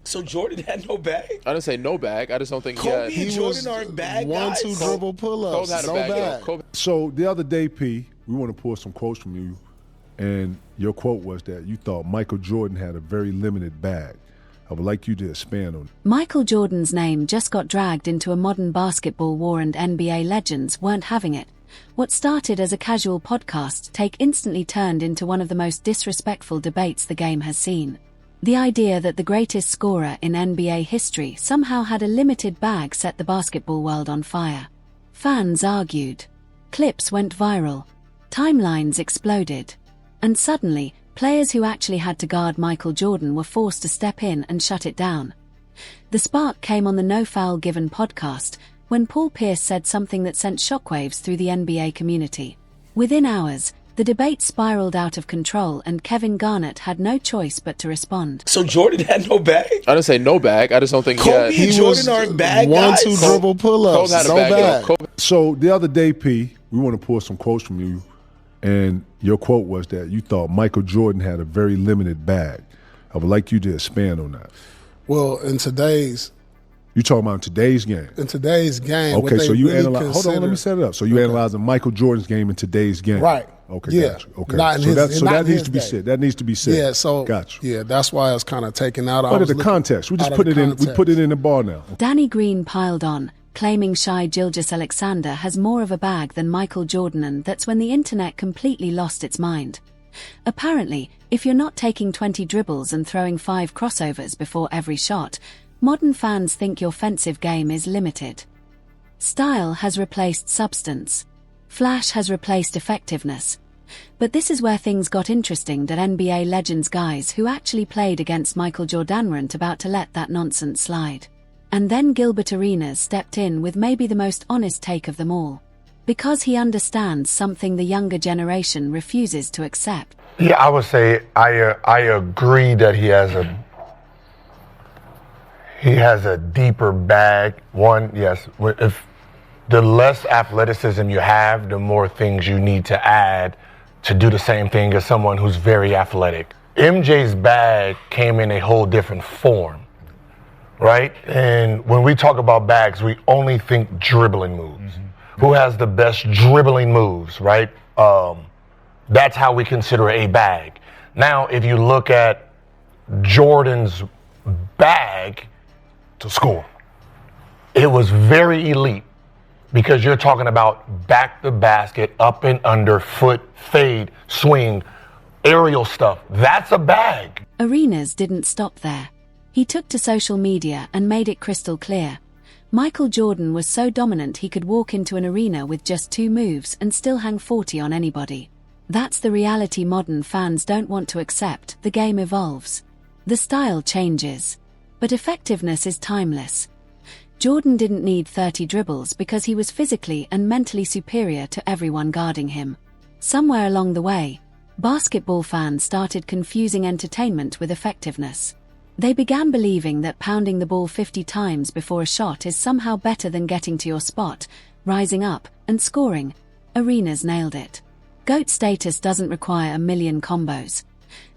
So Jordan had no bag? I didn't say no bag. I just don't think Kobe he and Jordan aren't bag guys. 1-2 dribble pull-ups. Kobe had a No bag. bag. Kobe. So the other day, P, we want to pull some quotes from you, and your quote was that you thought Michael Jordan had a very limited bag. I would like you to expand on it. Michael Jordan's name just got dragged into a modern basketball war, and NBA legends weren't having it. What started as a casual podcast take instantly turned into one of the most disrespectful debates the game has seen. The idea that the greatest scorer in NBA history somehow had a limited bag set the basketball world on fire. Fans argued. Clips went viral. Timelines exploded. And suddenly, players who actually had to guard Michael Jordan were forced to step in and shut it down. The spark came on the No Foul Given podcast, when Paul Pierce said something that sent shockwaves through the NBA community. Within hours, the debate spiraled out of control, and Kevin Garnett had no choice but to respond. So Jordan had no bag? I didn't say no bag. I just don't think Kobe and Jordan aren't bag guys. 1-2 dribble pull-ups. Kobe had a No bag. bag. Kobe. So the other day, P, we want to pull some quotes from you, and your quote was that you thought Michael Jordan had a very limited bag. I would like you to expand on that. Well, in today's You talking about today's game? Okay, so you analyze. Hold on, let me set it up. So you analyzing Michael Jordan's game in today's game, Right. Okay, Yeah. got you. Okay, Not in so his- that, so not that in needs his to be day. said. That needs to be said. Yeah, so got you. Yeah, that's why it's kind of taken out. But in the context, we just put it in. We put it in the ball now. Danny Green piled on, claiming Shai Gilgeous-Alexander has more of a bag than Michael Jordan, and that's when the internet completely lost its mind. Apparently, if you're not taking 20 dribbles and throwing 5 crossovers before every shot, modern fans think your offensive game is limited. Style has replaced substance. Flash has replaced effectiveness. But this is where things got interesting, that NBA legends guys who actually played against Michael Jordan weren't about to let that nonsense slide. And then Gilbert Arenas stepped in with maybe the most honest take of them all. Because he understands something the younger generation refuses to accept. Yeah, I would say I agree that he has a deeper bag. One, yes, if the less athleticism you have, the more things you need to add to do the same thing as someone who's very athletic. MJ's bag came in a whole different form, right? And when we talk about bags, we only think dribbling moves. Mm-hmm. Who has the best dribbling moves, right? That's how we consider a bag. Now, if you look at Jordan's bag to score, it was very elite, because you're talking about back the basket, up and under, foot, fade, swing, aerial stuff. That's a bag. Arenas didn't stop there. He took to social media and made it crystal clear. Michael Jordan was so dominant he could walk into an arena with just 2 moves and still hang 40 on anybody. That's the reality modern fans don't want to accept. The game evolves. The style changes. But effectiveness is timeless. Jordan didn't need 30 dribbles because he was physically and mentally superior to everyone guarding him. Somewhere along the way, basketball fans started confusing entertainment with effectiveness. They began believing that pounding the ball 50 times before a shot is somehow better than getting to your spot, rising up, and scoring. Arenas nailed it. GOAT status doesn't require a million combos.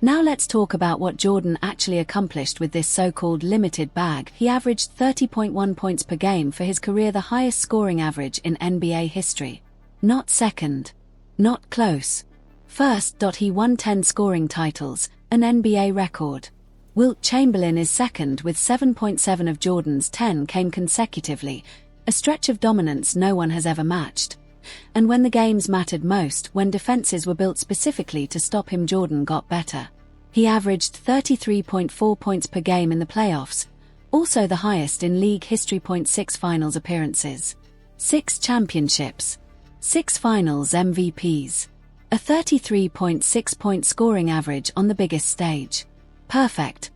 Now let's talk about what Jordan actually accomplished with this so-called limited bag. He averaged 30.1 points per game for his career, the highest scoring average in NBA history. Not second. Not close. First. He won 10 scoring titles, an NBA record. Wilt Chamberlain is second with 7.7 of Jordan's 10 came consecutively, a stretch of dominance no one has ever matched. And when the games mattered most, when defenses were built specifically to stop him, Jordan got better. He averaged 33.4 points per game in the playoffs, also the highest in league history. 6 finals appearances, 6 championships, 6 finals MVPs, a 33.6-point scoring average on the biggest stage. Perfect.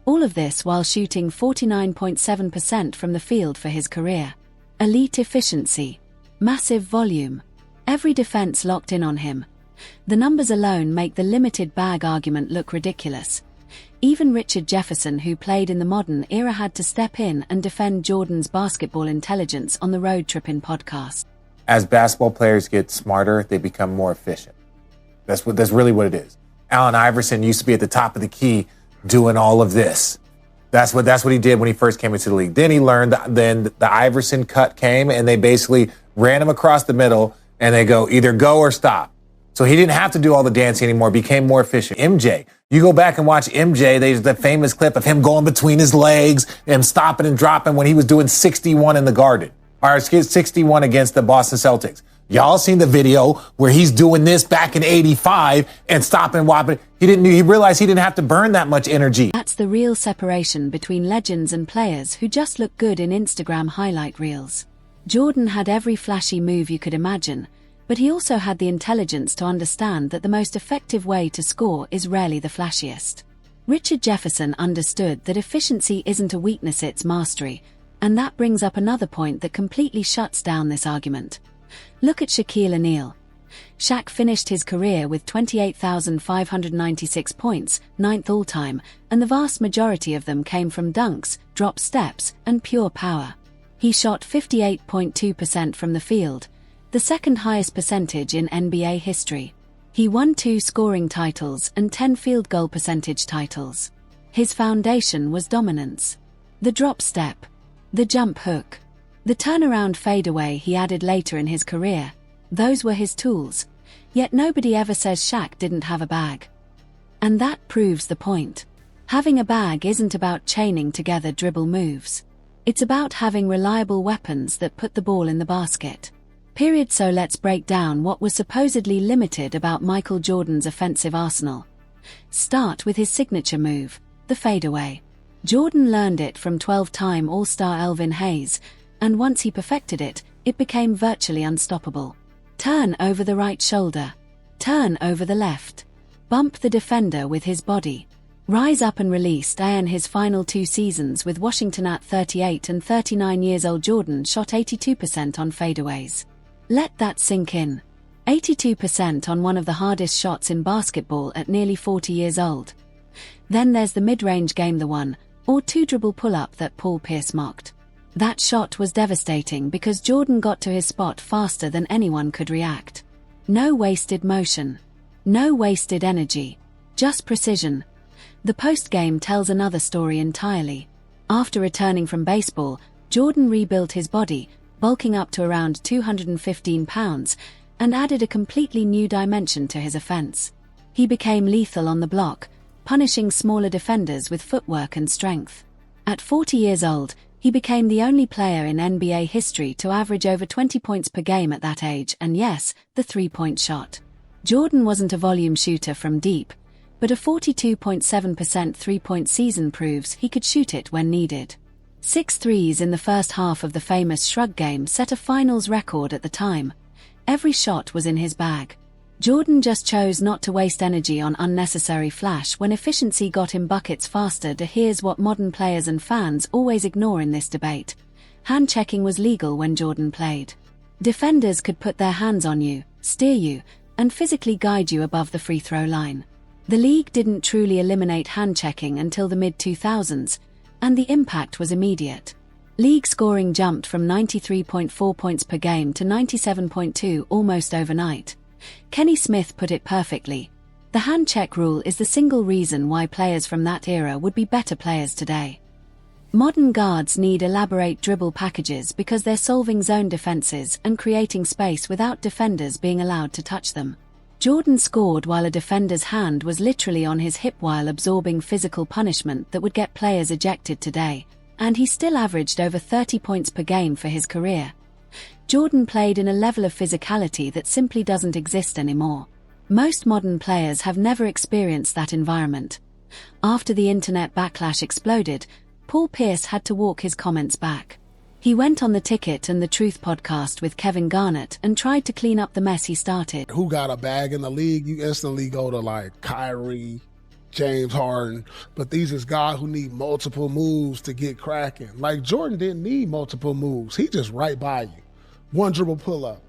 All of this while shooting 49.7% from the field for his career. Elite efficiency. Massive volume. Every defense locked in on him. The numbers alone make the limited bag argument look ridiculous. Even Richard Jefferson, who played in the modern era, had to step in and defend Jordan's basketball intelligence on the Road Trippin' podcast. As basketball players get smarter, they become more efficient. That's really what it is. Allen Iverson used to be at the top of the key doing all of this. That's what he did when he first came into the league. Then he learned, then the Iverson cut came, and they basically ran him across the middle, and they go, either go or stop. So he didn't have to do all the dancing anymore, became more efficient. MJ, you go back and watch MJ, there's the famous clip of him going between his legs and stopping and dropping when he was doing 61 in the Garden, or 61 against the Boston Celtics. Y'all seen the video where he's doing this back in 85 and stopping, whopping. He realized he didn't have to burn that much energy. That's the real separation between legends and players who just look good in Instagram highlight reels. Jordan had every flashy move you could imagine, but he also had the intelligence to understand that the most effective way to score is rarely the flashiest. Richard Jefferson understood that efficiency isn't a weakness, it's mastery, and that brings up another point that completely shuts down this argument. Look at Shaquille O'Neal. Shaq finished his career with 28,596 points, 9th all-time, and the vast majority of them came from dunks, drop steps, and pure power. He shot 58.2% from the field, the second highest percentage in NBA history. He won 2 scoring titles and 10 field goal percentage titles. His foundation was dominance. The drop step, the jump hook, the turnaround fadeaway he added later in his career. Those were his tools. Yet nobody ever says Shaq didn't have a bag. And that proves the point. Having a bag isn't about chaining together dribble moves. It's about having reliable weapons that put the ball in the basket. Period. So let's break down what was supposedly limited about Michael Jordan's offensive arsenal. Start with his signature move, the fadeaway. Jordan learned it from 12-time All-Star Elvin Hayes, and once he perfected it, it became virtually unstoppable. Turn over the right shoulder. Turn over the left. Bump the defender with his body. Rise up and release. In his final 2 seasons with Washington at 38 and 39 years old, Jordan shot 82% on fadeaways. Let that sink in. 82% on one of the hardest shots in basketball at nearly 40 years old. Then there's the mid-range game, the 1 or 2 dribble pull-up that Paul Pierce mocked. That shot was devastating because Jordan got to his spot faster than anyone could react. No wasted motion. No wasted energy. Just precision. The post-game tells another story entirely. After returning from baseball, Jordan rebuilt his body, bulking up to around 215 pounds, and added a completely new dimension to his offense. He became lethal on the block, punishing smaller defenders with footwork and strength. At 40 years old, he became the only player in NBA history to average over 20 points per game at that age, and yes, the three-point shot. Jordan wasn't a volume shooter from deep, but a 42.7% three-point season proves he could shoot it when needed. 6 threes in the first half of the famous Shrug game set a finals record at the time. Every shot was in his bag. Jordan just chose not to waste energy on unnecessary flash when efficiency got him buckets faster. Here's what modern players and fans always ignore in this debate. Hand-checking was legal when Jordan played. Defenders could put their hands on you, steer you, and physically guide you above the free throw line. The league didn't truly eliminate hand-checking until the mid-2000s, and the impact was immediate. League scoring jumped from 93.4 points per game to 97.2 almost overnight. Kenny Smith put it perfectly. The hand-check rule is the single reason why players from that era would be better players today. Modern guards need elaborate dribble packages because they're solving zone defenses and creating space without defenders being allowed to touch them. Jordan scored while a defender's hand was literally on his hip while absorbing physical punishment that would get players ejected today, and he still averaged over 30 points per game for his career. Jordan played in a level of physicality that simply doesn't exist anymore. Most modern players have never experienced that environment. After the internet backlash exploded, Paul Pierce had to walk his comments back. He went on The Ticket and The Truth podcast with Kevin Garnett and tried to clean up the mess he started. Who got a bag in the league? You instantly go to like Kyrie, James Harden, but these is guys who need multiple moves to get cracking. Like Jordan didn't need multiple moves. He just right by you. 1 dribble pull-up,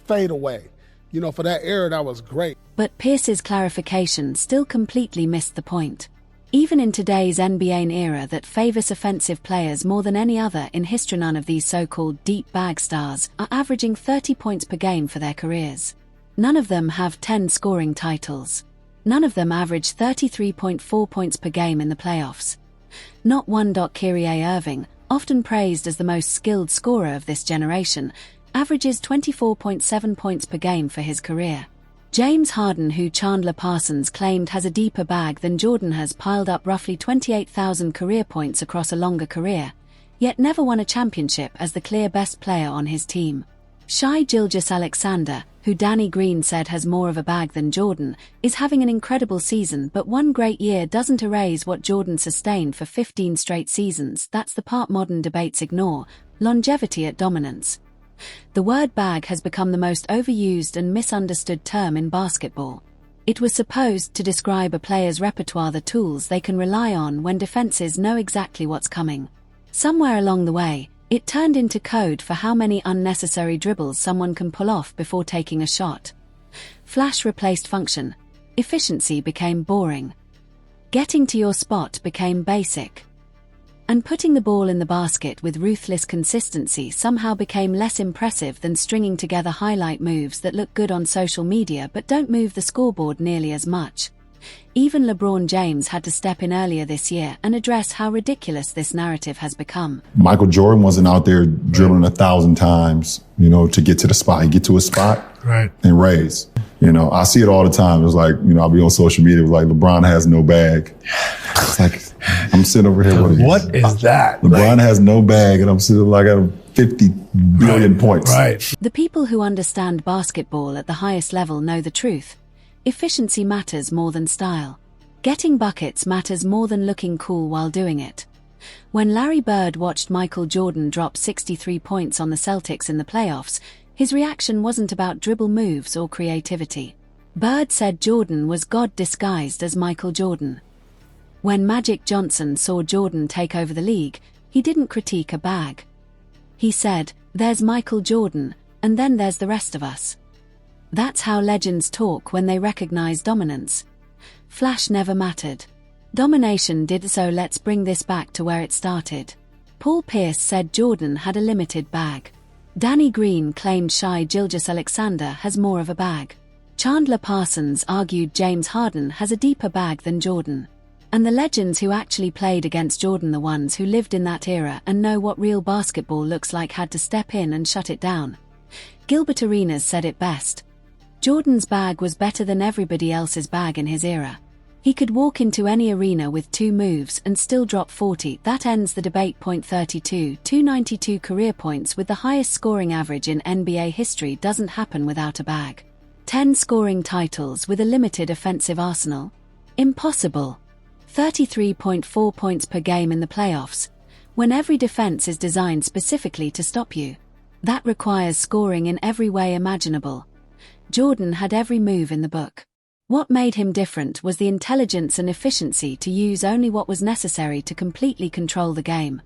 fade away. You know, for that era, that was great. But Pierce's clarification still completely missed the point. Even in today's NBA era that favors offensive players more than any other in history, none of these so-called deep bag stars are averaging 30 points per game for their careers. None of them have 10 scoring titles. None of them average 33.4 points per game in the playoffs. not one. Kyrie Irving, often praised as the most skilled scorer of this generation, averages 24.7 points per game for his career. James Harden, who Chandler Parsons claimed has a deeper bag than Jordan, has piled up roughly 28,000 career points across a longer career, yet never won a championship as the clear best player on his team. Shai Gilgeous-Alexander, who Danny Green said has more of a bag than Jordan, is having an incredible season, but one great year doesn't erase what Jordan sustained for 15 straight seasons. That's the part modern debates ignore: longevity at dominance. The word bag has become the most overused and misunderstood term in basketball. It was supposed to describe a player's repertoire, the tools they can rely on when defenses know exactly what's coming. Somewhere along the way, it turned into code for how many unnecessary dribbles someone can pull off before taking a shot. Flash replaced function. Efficiency became boring. Getting to your spot became basic. And putting the ball in the basket with ruthless consistency somehow became less impressive than stringing together highlight moves that look good on social media but don't move the scoreboard nearly as much. Even LeBron James had to step in earlier this year and address how ridiculous this narrative has become. Michael Jordan wasn't out there dribbling 1,000 times, to get to the spot. He'd get to a spot and raise. I see it all the time. It's like, I'll be on social media. It's like, LeBron has no bag. It's like, I'm sitting over here. What is that? LeBron has no bag, and I'm sitting like at 50 billion points. The people who understand basketball at the highest level know the truth. Efficiency matters more than style. Getting buckets matters more than looking cool while doing it. When Larry Bird watched Michael Jordan drop 63 points on the Celtics in the playoffs, his reaction wasn't about dribble moves or creativity. Bird said Jordan was God disguised as Michael Jordan. When Magic Johnson saw Jordan take over the league, he didn't critique a bag. He said, "There's Michael Jordan, and then there's the rest of us." That's how legends talk when they recognize dominance. Flash never mattered. Domination did. So let's bring this back to where it started. Paul Pierce said Jordan had a limited bag. Danny Green claimed Shai Gilgeous-Alexander has more of a bag. Chandler Parsons argued James Harden has a deeper bag than Jordan. And the legends who actually played against Jordan, the ones who lived in that era and know what real basketball looks like, had to step in and shut it down. Gilbert Arenas said it best. Jordan's bag was better than everybody else's bag in his era. He could walk into any arena with 2 moves and still drop 40. That ends the debate. 32, 292 career points with the highest scoring average in NBA history doesn't happen without a bag. 10 scoring titles with a limited offensive arsenal? Impossible. 33.4 points per game in the playoffs, when every defense is designed specifically to stop you. That requires scoring in every way imaginable. Jordan had every move in the book. What made him different was the intelligence and efficiency to use only what was necessary to completely control the game.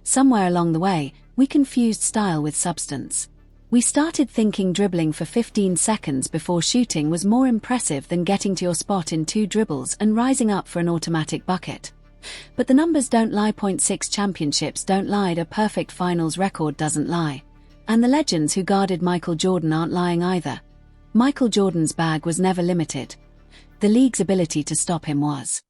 Somewhere along the way, we confused style with substance. We started thinking dribbling for 15 seconds before shooting was more impressive than getting to your spot in 2 dribbles and rising up for an automatic bucket. But the numbers don't lie. 6 championships don't lie. A perfect finals record doesn't lie. And the legends who guarded Michael Jordan aren't lying either. Michael Jordan's bag was never limited. The league's ability to stop him was.